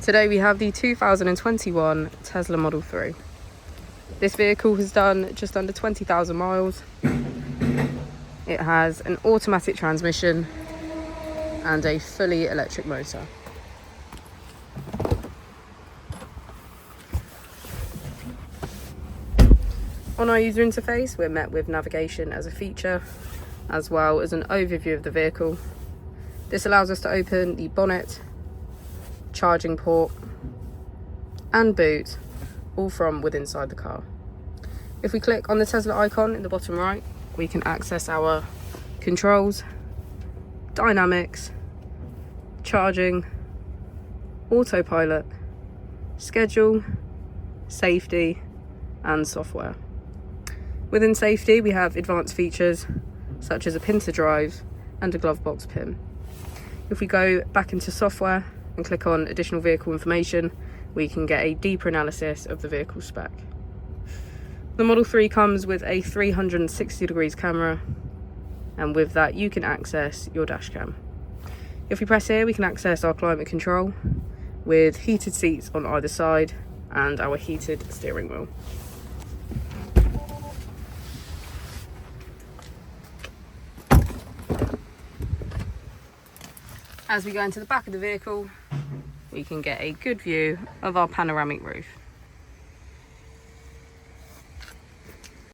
Today we have the 2021 Tesla Model 3. This vehicle has done just under 20,000 miles. It has an automatic transmission and a fully electric motor. On our user interface, we're met with navigation as a feature, as well as an overview of the vehicle. This allows us to open the bonnet, charging port and boot, all from within inside the car. If we click on the Tesla icon in the bottom right, we can access our controls, dynamics, charging, autopilot, schedule, safety and software. Within safety, we have advanced features such as a pin to drive and a glove box pin. If we go back into software and click on additional vehicle information, we can get a deeper analysis of the vehicle spec. The Model 3 comes with a 360 degrees camera, and with that you can access your dash cam. If we press here, we can access our climate control with heated seats on either side and our heated steering wheel. As we go into the back of the vehicle, we can get a good view of our panoramic roof.